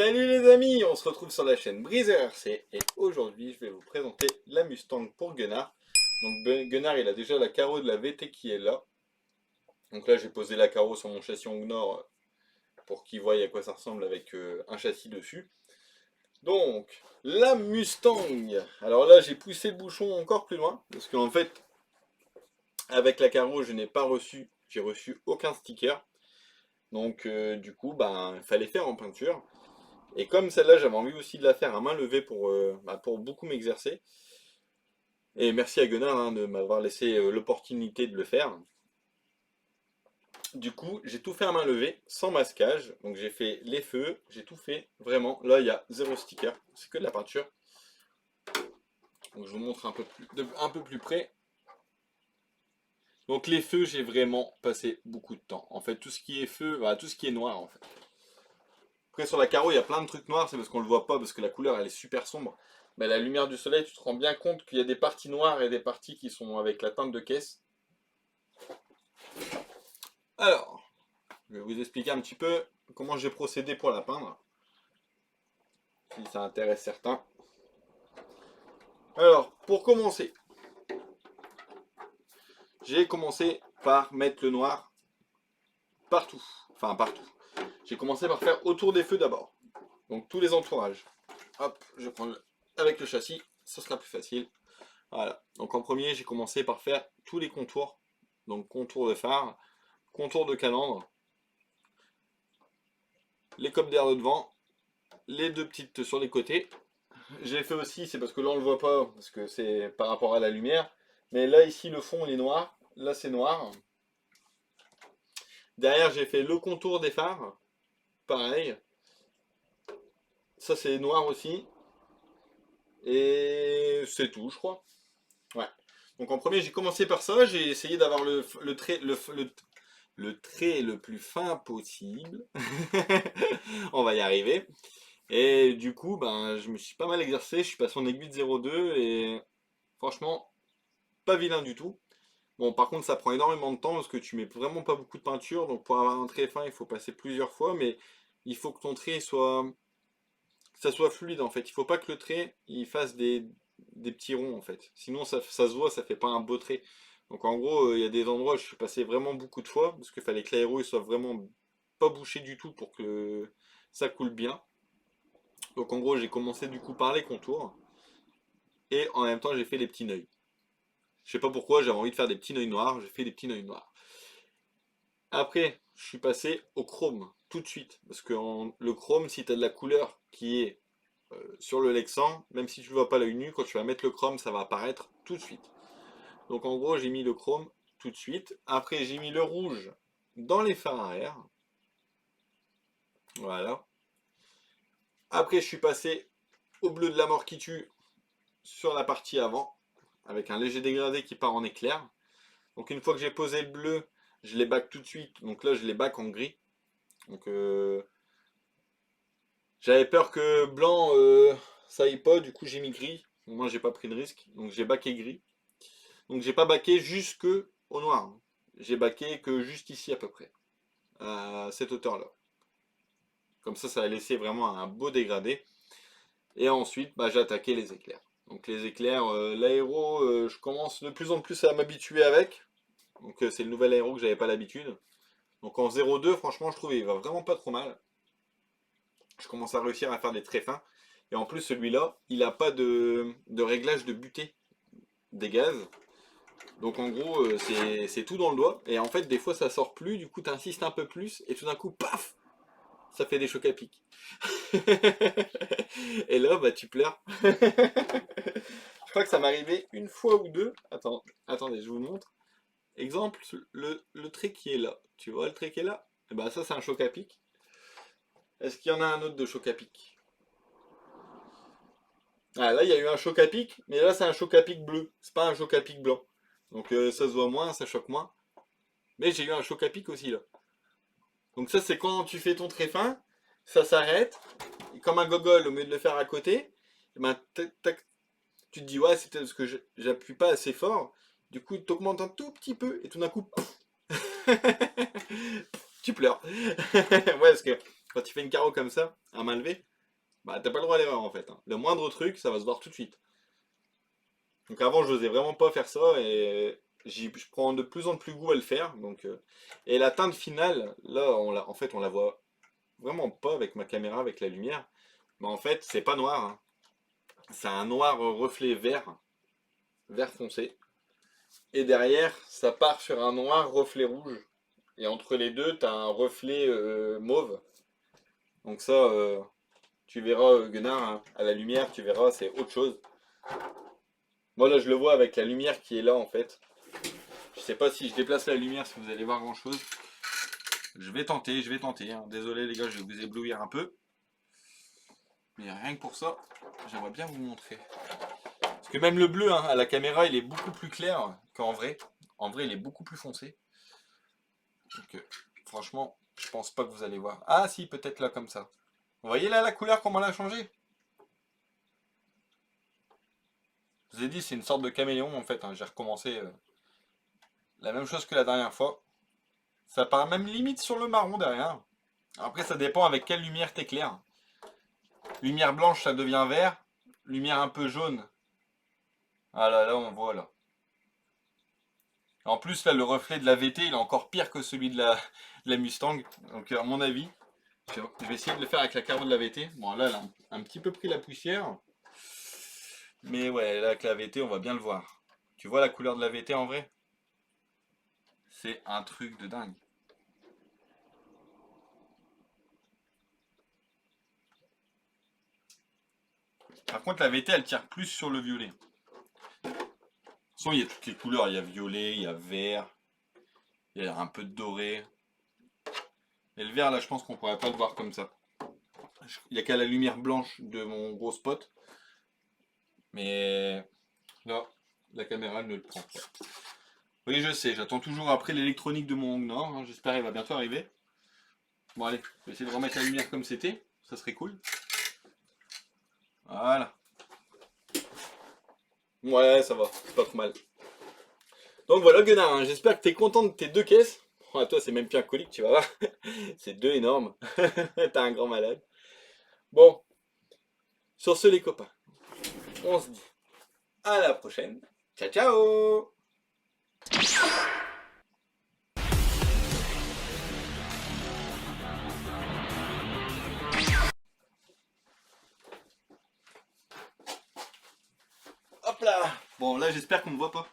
Salut les amis, on se retrouve sur la chaîne Breezer RC et aujourd'hui je vais vous présenter la Mustang pour Gunnar. Donc Gunnar il a déjà la carreau de la VT qui est là. Donc là j'ai posé la carreau sur mon châssis Ongnor pour qu'il voie à quoi ça ressemble avec un châssis dessus. Donc la Mustang, alors là j'ai poussé le bouchon encore plus loin parce qu'en fait avec la carreau je n'ai pas reçu, j'ai reçu aucun sticker. Donc du coup il fallait faire en peinture. Et comme celle-là, j'avais envie aussi de la faire à main levée pour beaucoup m'exercer. Et merci à Gunnar de m'avoir laissé l'opportunité de le faire. Du coup, j'ai tout fait à main levée, sans masquage. Donc j'ai fait les feux, j'ai tout fait, vraiment. Là, il y a zéro sticker, c'est que de la peinture. Donc je vous montre un peu plus près. Donc les feux, j'ai vraiment passé beaucoup de temps. En fait, tout ce qui est feu, tout ce qui est noir en fait. Après sur la carreau, il y a plein de trucs noirs, c'est parce qu'on le voit pas, parce que la couleur elle est super sombre. Mais à la lumière du soleil, tu te rends bien compte qu'il y a des parties noires et des parties qui sont avec la teinte de caisse. Alors, je vais vous expliquer un petit peu comment j'ai procédé pour la peindre, si ça intéresse certains. Alors, pour commencer, j'ai commencé par mettre le noir partout. Enfin, partout. J'ai commencé par faire autour des feux d'abord. Donc tous les entourages. Hop, je prends avec le châssis, ça sera plus facile. Voilà. Donc en premier, j'ai commencé par faire tous les contours. Donc contour de phare, contour de calandre, les copes d'air de devant, les deux petites sur les côtés. J'ai fait aussi, c'est parce que là on le voit pas, parce que c'est par rapport à la lumière. Mais là ici le fond il est noir, là c'est noir. Derrière j'ai fait le contour des phares, pareil. Ça c'est noir aussi. Et c'est tout je crois. Ouais. Donc en premier j'ai commencé par ça, j'ai essayé d'avoir le trait le plus fin possible. On va y arriver. Et du coup, je me suis pas mal exercé, je suis passé en aiguille de 0,2 et franchement, pas vilain du tout. Bon, par contre, ça prend énormément de temps parce que tu mets vraiment pas beaucoup de peinture, donc pour avoir un trait fin, il faut passer plusieurs fois, mais il faut que ton trait soit, que ça soit fluide en fait. Il faut pas que le trait il fasse des petits ronds en fait. Sinon, ça se voit, ça fait pas un beau trait. Donc en gros, il y a des endroits où je suis passé vraiment beaucoup de fois parce qu'il fallait que l'aéro il soit vraiment pas bouché du tout pour que ça coule bien. Donc en gros, j'ai commencé du coup par les contours et en même temps, j'ai fait les petits nœuds. Je sais pas pourquoi, j'avais envie de faire des petits nœuds noirs, j'ai fait des petits nœuds noirs. Après, je suis passé au chrome tout de suite parce que le chrome, si tu as de la couleur qui est sur le Lexan, même si tu ne vois pas l'œil nu, quand tu vas mettre le chrome, ça va apparaître tout de suite. Donc en gros, j'ai mis le chrome tout de suite. Après, j'ai mis le rouge dans les phares arrière. Voilà. Après, je suis passé au bleu de la mort qui tue sur la partie avant, avec un léger dégradé qui part en éclair. Donc une fois que j'ai posé le bleu, je les back tout de suite. Donc là, je les back en gris. Donc j'avais peur que blanc, ça aille pas, du coup j'ai mis gris. Moi, j'ai pas pris de risque, donc j'ai backé gris. Donc j'ai pas backé jusque au noir. J'ai backé que juste ici à peu près, à cette hauteur-là. Comme ça a laissé vraiment un beau dégradé. Et ensuite, j'ai attaqué les éclairs. Donc les éclairs, l'aéro, je commence de plus en plus à m'habituer avec. Donc c'est le nouvel aéro que j'avais pas l'habitude. Donc en 0,2, franchement, je trouve il va vraiment pas trop mal. Je commence à réussir à faire des traits fins. Et en plus, celui-là, il n'a pas de réglage de butée des gaz. Donc en gros, c'est tout dans le doigt. Et en fait, des fois, ça sort plus. Du coup, tu insistes un peu plus. Et tout d'un coup, paf, ça fait des chocs à pic. Et là, tu pleures. Je crois que ça m'est arrivé une fois ou deux. Attendez, je vous montre. Exemple, le trait qui est là. Tu vois le trait qui est là? Et ça, c'est un choc à pic. Est-ce qu'il y en a un autre de choc à pic? Ah, là, il y a eu un choc à pic, mais là, c'est un choc à pic bleu. C'est pas un choc à pic blanc. Donc, ça se voit moins, ça choque moins. Mais j'ai eu un choc à pic aussi, là. Donc, ça, c'est quand tu fais ton trait fin, ça s'arrête. Et comme un gogol, au lieu de le faire à côté, tac, tac, tu te dis, ouais, c'est peut-être parce que j'appuie pas assez fort. Du coup, tu augmentes un tout petit peu, et tout d'un coup, tu pleures. Ouais, parce que Quand tu fais une carreau comme ça, à main levée, bah t'as pas le droit à l'erreur en fait, hein. Le moindre truc, ça va se voir tout de suite. Donc avant, je n'osais vraiment pas faire ça et je prends de plus en plus goût à le faire. Et la teinte finale, là, en fait, on la voit vraiment pas avec ma caméra, avec la lumière. Mais en fait, c'est pas noir, hein. C'est un noir reflet vert, vert foncé. Et derrière, ça part sur un noir reflet rouge. Et entre les deux, tu as un reflet mauve. Donc ça, tu verras, Gunnar, hein, à la lumière, tu verras, c'est autre chose. Moi là, je le vois avec la lumière qui est là en fait. Je sais pas si je déplace la lumière, si vous allez voir grand chose. Je vais tenter, hein. Désolé les gars, je vais vous éblouir un peu. Mais rien que pour ça, j'aimerais bien vous montrer. Parce que même le bleu, hein, à la caméra, il est beaucoup plus clair qu'en vrai. En vrai, il est beaucoup plus foncé. Donc, franchement, je pense pas que vous allez voir. Ah si, peut-être là comme ça. Vous voyez là la couleur, comment elle a changé? Je vous ai dit, c'est une sorte de caméléon en fait, hein. J'ai recommencé la même chose que la dernière fois. Ça part même limite sur le marron derrière. Après, ça dépend avec quelle lumière t'éclaires. Lumière blanche, ça devient vert. Lumière un peu jaune. Ah là, là, on voit là. En plus, là, le reflet de la VT, il est encore pire que celui de la Mustang. Donc, à mon avis, je vais essayer de le faire avec la carreau de la VT. Bon, là, elle a un petit peu pris la poussière. Mais ouais, là, avec la VT, on va bien le voir. Tu vois la couleur de la VT en vrai? C'est un truc de dingue. Par contre, la VT, elle tire plus sur le violet. De toute façon, il y a toutes les couleurs. Il y a violet, il y a vert, il y a un peu de doré. Et le vert, là, je pense qu'on pourrait pas le voir comme ça. Il n'y a qu'à la lumière blanche de mon gros spot. Mais là, la caméra ne le prend pas. Oui, je sais, j'attends toujours après l'électronique de mon Nord, hein. J'espère qu'il va bientôt arriver. Bon, allez, je vais essayer de remettre la lumière comme c'était. Ça serait cool. Voilà. Ouais, ça va, c'est pas trop mal. Donc voilà, Gunnar, hein, j'espère que tu es content de tes deux caisses. Oh, toi, c'est même plus un colique, tu vas voir. C'est deux énormes. T'es un grand malade. Bon, sur ce, les copains, on se dit à la prochaine. Ciao, ciao! Hop là! Bon, là, j'espère qu'on me voit pas.